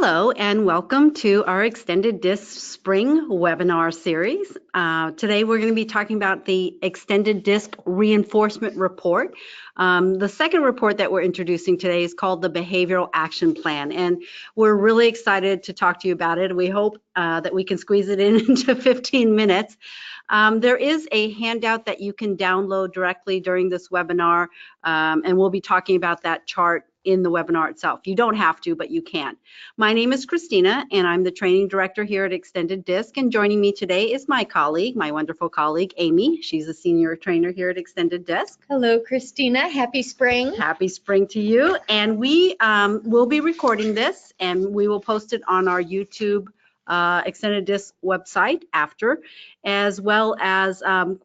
Hello and welcome to our Extended DISC Spring webinar series. Today we're going to be talking about the Extended DISC Reinforcement Report. The second report that we're introducing today is called the Behavioral Action Plan, and we're really excited to talk to you about it. We hope that we can squeeze it in into 15 minutes. There is a handout that you can download directly during this webinar, and we'll be talking about that chart in the webinar itself. You don't have to, but you can. My name is Christina, and I'm the training director here at Extended DISC, and joining me today is my colleague, my wonderful colleague, Amy. She's a senior trainer here at Extended DISC. Hello, Christina. Happy spring. Happy spring to you. And we will be recording this, and we will post it on our YouTube Extended DISC website after, as well as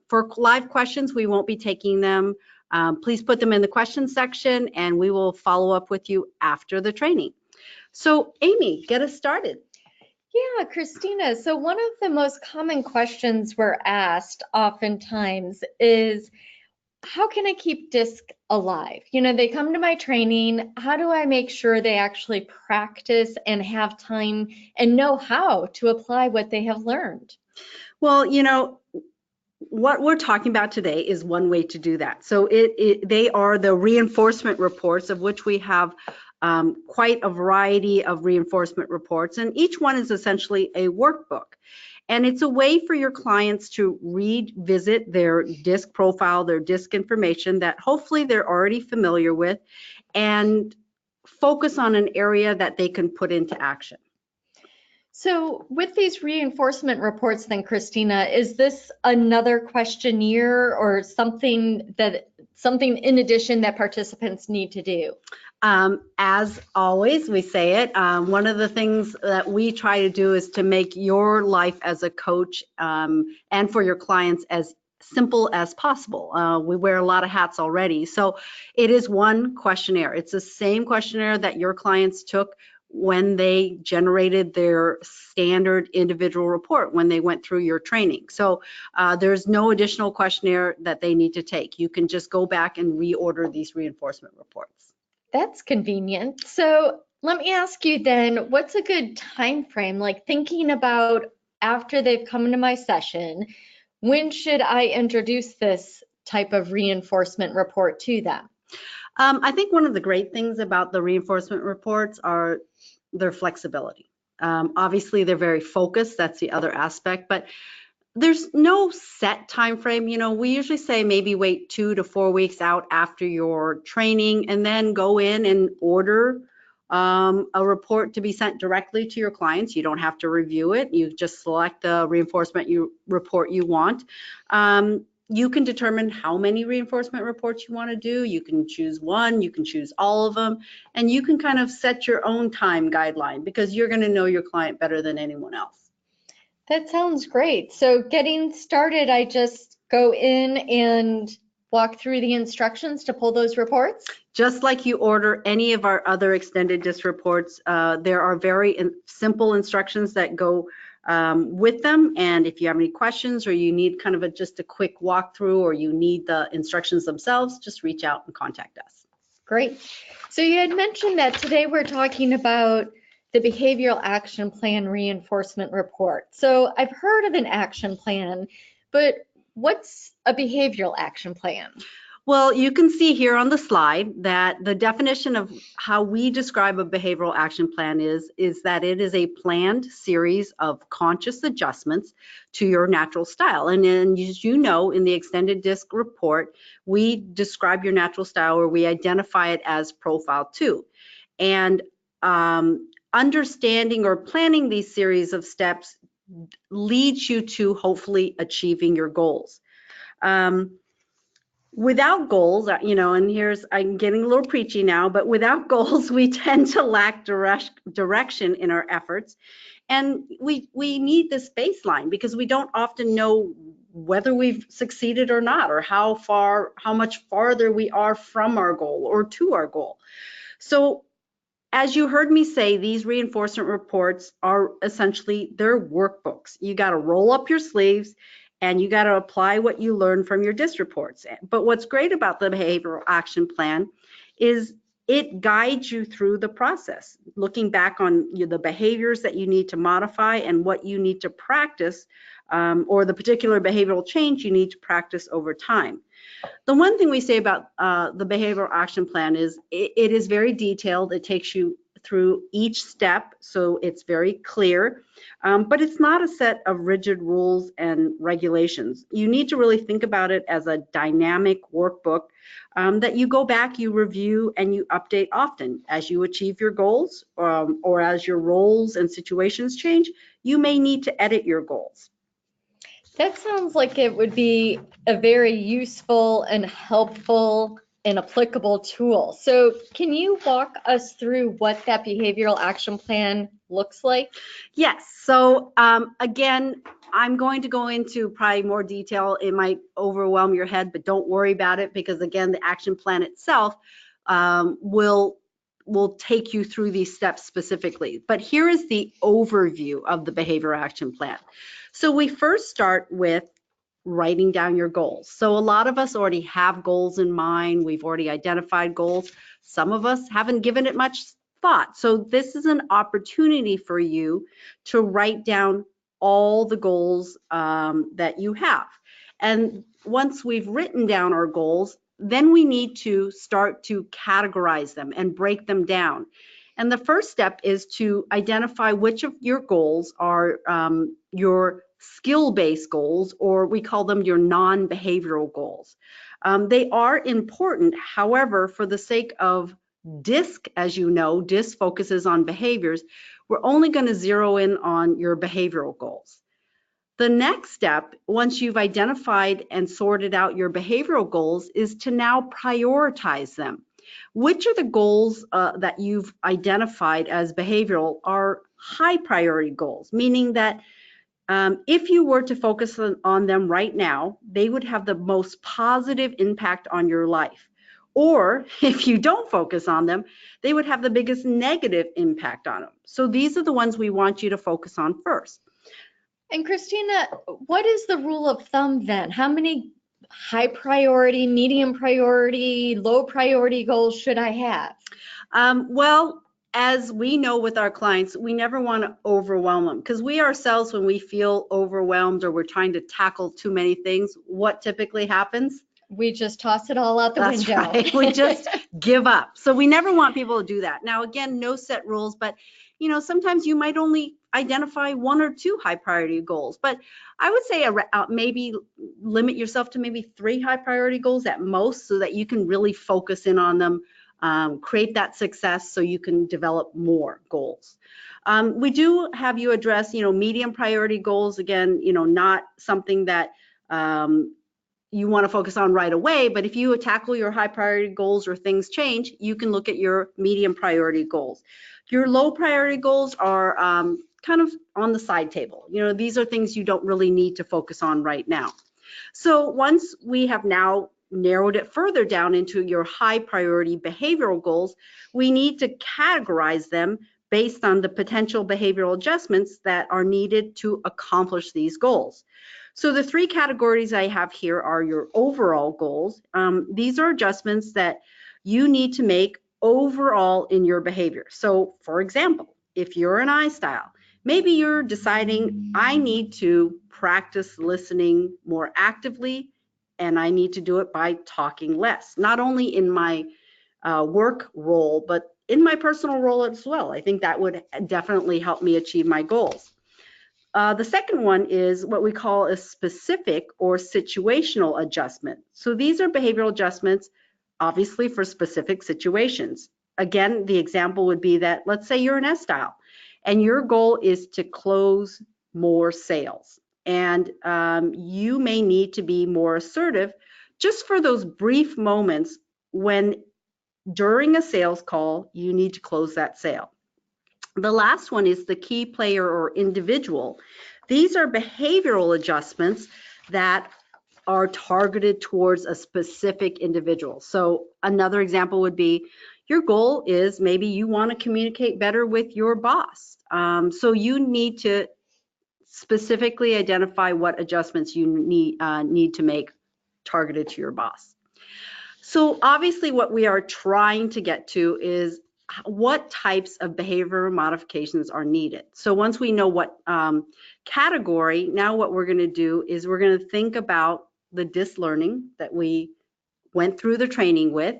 for live questions, we won't be taking them. Please put them in the questions section and we will follow up with you after the training. So Amy, get us started. Yeah, Christina. So one of the most common questions we're asked oftentimes is, how can I keep DISC alive? You know, they come to my training. How do I make sure they actually practice and have time and know how to apply what they have learned? Well, you know, what we're talking about today is one way to do that. So they are the reinforcement reports, of which we have quite a variety of reinforcement reports, and each one is essentially a workbook. And it's a way for your clients to revisit their DISC profile, their DISC information that hopefully they're already familiar with, and focus on an area that they can put into action. So with these reinforcement reports then, Christina, is this another questionnaire or something in addition that participants need to do? As always, we say it, one of the things that we try to do is to make your life as a coach and for your clients as simple as possible. We wear a lot of hats already. So it is one questionnaire. It's the same questionnaire that your clients took when they generated their standard individual report when they went through your training. So there's no additional questionnaire that they need to take. You can just go back and reorder these reinforcement reports. That's convenient. So let me ask you then, what's a good time frame? Like thinking about after they've come into my session, when should I introduce this type of reinforcement report to them? I think one of the great things about the reinforcement reports are their flexibility. Obviously, they're very focused. That's the other aspect, but there's no set time frame. You know, we usually say maybe wait 2 to 4 weeks out after your training and then go in and order a report to be sent directly to your clients. You don't have to review it. You just select the reinforcement report you want. You can determine how many reinforcement reports you want to do. You can choose one, you can choose all of them, and you can kind of set your own time guideline because you're going to know your client better than anyone else. That sounds great. So getting started, I just go in and walk through the instructions to pull those reports? Just like you order any of our other extended DISC reports, there are very simple instructions that go with them, and if you have any questions or you need kind of just a quick walkthrough or you need the instructions themselves, just reach out and contact us. Great. So you had mentioned that today we're talking about the Behavioral Action Plan Reinforcement Report. So I've heard of an action plan, but what's a behavioral action plan? Well, you can see here on the slide that the definition of how we describe a behavioral action plan is that it is a planned series of conscious adjustments to your natural style. And then, as you know, in the Extended DISC report, we describe your natural style, or we identify it as Profile 2. And understanding or planning these series of steps leads you to hopefully achieving your goals. Without goals, you know, and I'm getting a little preachy now, but without goals, we tend to lack direction in our efforts. And we need this baseline because we don't often know whether we've succeeded or not, or how much farther we are from our goal or to our goal. So as you heard me say, these reinforcement reports are essentially, they're workbooks. You got to roll up your sleeves and you got to apply what you learn from your DISC reports. But what's great about the behavioral action plan is it guides you through the process, looking back on the behaviors that you need to modify and what you need to practice, or the particular behavioral change you need to practice over time. The one thing we say about the behavioral action plan is it is very detailed. It takes you through each step, so it's very clear, but it's not a set of rigid rules and regulations. You need to really think about it as a dynamic workbook that you go back, you review, and you update often. As you achieve your goals, or as your roles and situations change, you may need to edit your goals. That sounds like it would be a very useful and helpful and applicable tool. So can you walk us through what that behavioral action plan looks like? Yes. So again, I'm going to go into probably more detail. It might overwhelm your head, but don't worry about it, because again, the action plan itself will take you through these steps specifically. But here is the overview of the behavior action plan. So we first start with writing down your goals. So a lot of us already have goals in mind. We've already identified goals. Some of us haven't given it much thought. So this is an opportunity for you to write down all the goals that you have. And once we've written down our goals, then we need to start to categorize them and break them down. And the first step is to identify which of your goals are your skill-based goals, or we call them your non-behavioral goals. They are important. However, for the sake of DISC, as you know, DISC focuses on behaviors. We're only going to zero in on your behavioral goals. The next step, once you've identified and sorted out your behavioral goals, is to now prioritize them. Which are the goals that you've identified as behavioral are high priority goals, meaning that if you were to focus on them right now, they would have the most positive impact on your life. Or if you don't focus on them, they would have the biggest negative impact on them. So these are the ones we want you to focus on first. And Christina, what is the rule of thumb then? How many high priority, medium priority, low priority goals should I have? Well, as we know with our clients, we never want to overwhelm them, because we ourselves, when we feel overwhelmed or we're trying to tackle too many things, what typically happens? We just toss it all out the That's window. right. We just give up. So we never want people to do that. Now, again, no set rules, but sometimes you might only identify one or two high priority goals. But I would say maybe limit yourself to maybe 3 high priority goals at most, so that you can really focus in on them, create that success so you can develop more goals. We do have you address, medium priority goals. Again, not something that you want to focus on right away, but if you tackle your high priority goals or things change, you can look at your medium priority goals. Your low priority goals are kind of on the side table. These are things you don't really need to focus on right now. So once we have now narrowed it further down into your high priority behavioral goals, we need to categorize them based on the potential behavioral adjustments that are needed to accomplish these goals. So the 3 categories I have here are your overall goals. These are adjustments that you need to make overall in your behavior. So for example, if you're an I style, maybe you're deciding I need to practice listening more actively, and I need to do it by talking less, not only in my work role, but in my personal role as well. I think that would definitely help me achieve my goals. The second one is what we call a specific or situational adjustment. So these are behavioral adjustments, obviously for specific situations. Again, the example would be that, let's say you're an S style and your goal is to close more sales. And you may need to be more assertive just for those brief moments when during a sales call, you need to close that sale. The last one is the key player or individual. These are behavioral adjustments that are targeted towards a specific individual. So another example would be your goal is maybe you want to communicate better with your boss. So you need to specifically identify what adjustments you need to make targeted to your boss. So obviously what we are trying to get to is what types of behavior modifications are needed. So once we know what category, now what we're going to do is we're going to think about the DISC learning that we went through the training with,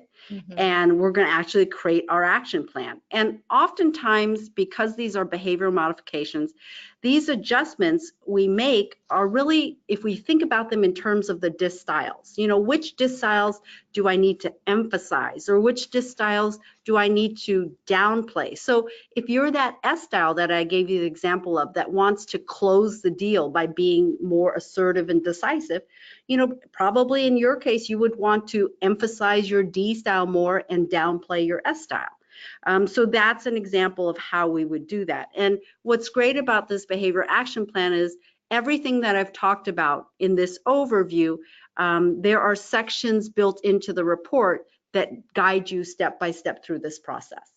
and we're going to actually create our action plan. And oftentimes, because these are behavioral modifications, these adjustments we make are really, if we think about them in terms of the DISC styles, which DISC styles do I need to emphasize, or which DISC styles do I need to downplay? So if you're that S style that I gave you the example of that wants to close the deal by being more assertive and decisive, probably in your case, you would want to emphasize your D style more and downplay your S style. So that's an example of how we would do that. And what's great about this behavior action plan is everything that I've talked about in this overview, there are sections built into the report that guide you step by step through this process.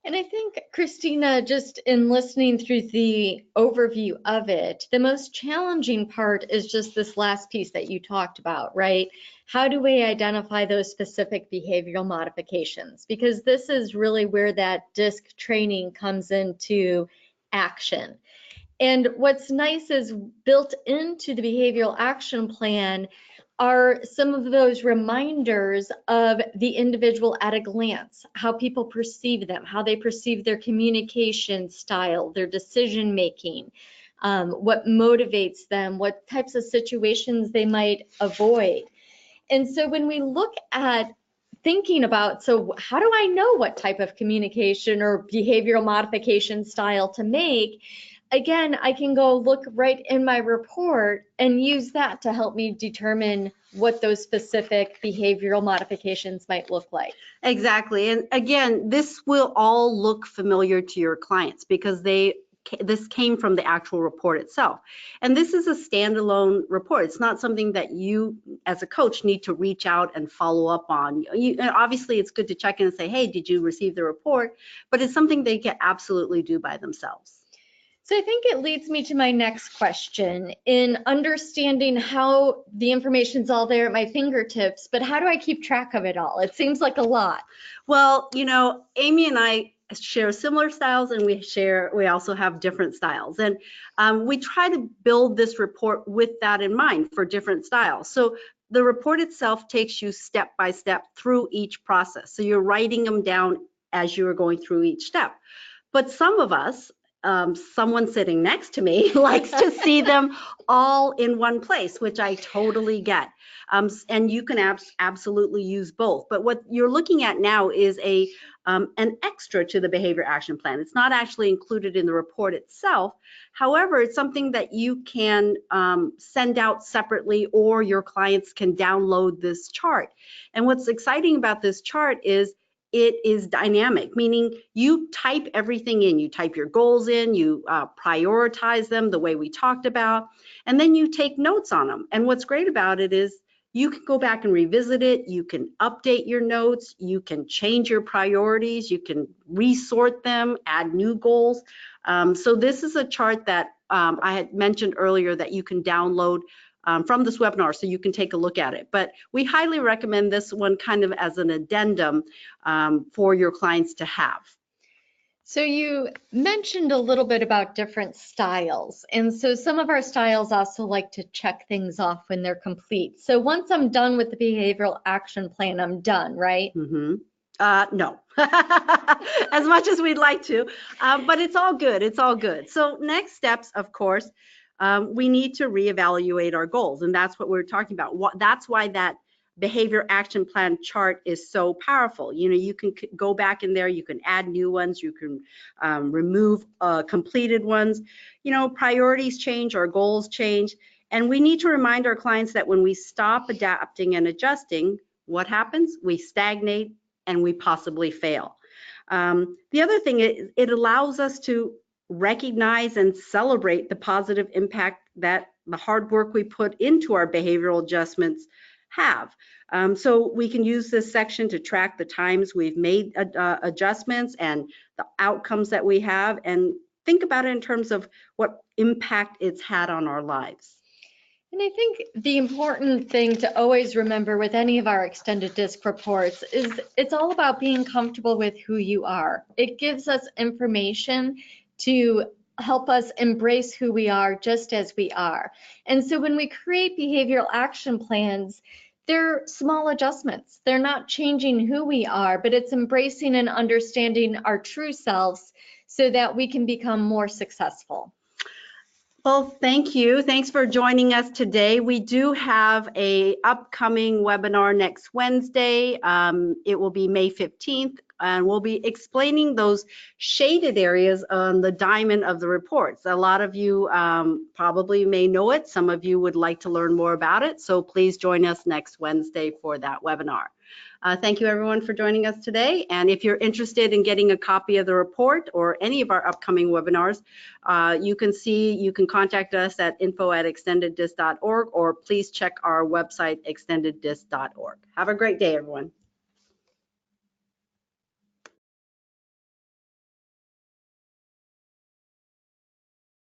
And I think, Christina, just in listening through the overview of it, the most challenging part is just this last piece that you talked about, right? How do we identify those specific behavioral modifications? Because this is really where that DISC training comes into action. And what's nice is built into the behavioral action plan are some of those reminders of the individual at a glance, how people perceive them, how they perceive their communication style, their decision making, what motivates them, what types of situations they might avoid. And so when we look at thinking about, so how do I know what type of communication or behavioral modification style to make? Again, I can go look right in my report and use that to help me determine what those specific behavioral modifications might look like. Exactly. And again, this will all look familiar to your clients because this came from the actual report itself. And this is a standalone report. It's not something that you as a coach need to reach out and follow up on. Obviously, it's good to check in and say, hey, did you receive the report? But it's something they can absolutely do by themselves. So I think it leads me to my next question in understanding how the information's all there at my fingertips, but how do I keep track of it all? It seems like a lot. Well, Amy and I share similar styles, and we also have different styles. And we try to build this report with that in mind for different styles. So the report itself takes you step by step through each process. So you're writing them down as you are going through each step. But some of us, someone sitting next to me likes to see them all in one place, which I totally get. And you can absolutely use both. But what you're looking at now is an extra to the behavior action plan. It's not actually included in the report itself. However, it's something that you can send out separately, or your clients can download this chart. And what's exciting about this chart is it is dynamic, meaning you type everything in. You type your goals in, you prioritize them the way we talked about, and then you take notes on them. And what's great about it is you can go back and revisit it. You can update your notes. You can change your priorities. You can resort them, add new goals. So this is a chart that I had mentioned earlier that you can download from this webinar, so you can take a look at it. But we highly recommend this one kind of as an addendum for your clients to have. So you mentioned a little bit about different styles. And so some of our styles also like to check things off when they're complete. So once I'm done with the behavioral action plan, I'm done, right? Mm-hmm. No, as much as we'd like to, but it's all good. It's all good. So next steps, of course, we need to reevaluate our goals. And that's what we're talking about. That's why that behavior action plan chart is so powerful. You can go back in there, you can add new ones, you can remove completed ones. Priorities change, our goals change. And we need to remind our clients that when we stop adapting and adjusting, what happens? We stagnate and we possibly fail. The other thing is it allows us to recognize and celebrate the positive impact that the hard work we put into our behavioral adjustments have. So we can use this section to track the times we've made adjustments and the outcomes that we have, and think about it in terms of what impact it's had on our lives. And I think the important thing to always remember with any of our extended disc reports is it's all about being comfortable with who you are. It gives us information to help us embrace who we are just as we are. And so when we create behavioral action plans, they're small adjustments. They're not changing who we are, but it's embracing and understanding our true selves so that we can become more successful. Well, thank you. Thanks for joining us today. We do have a upcoming webinar next Wednesday. It will be May 15th, and we'll be explaining those shaded areas on the diamond of the reports. A lot of you probably may know it. Some of you would like to learn more about it. So please join us next Wednesday for that webinar. Thank you everyone for joining us today. And if you're interested in getting a copy of the report or any of our upcoming webinars, you can contact us at info@extendeddisc.org, or please check our website extendeddisc.org. Have a great day, everyone.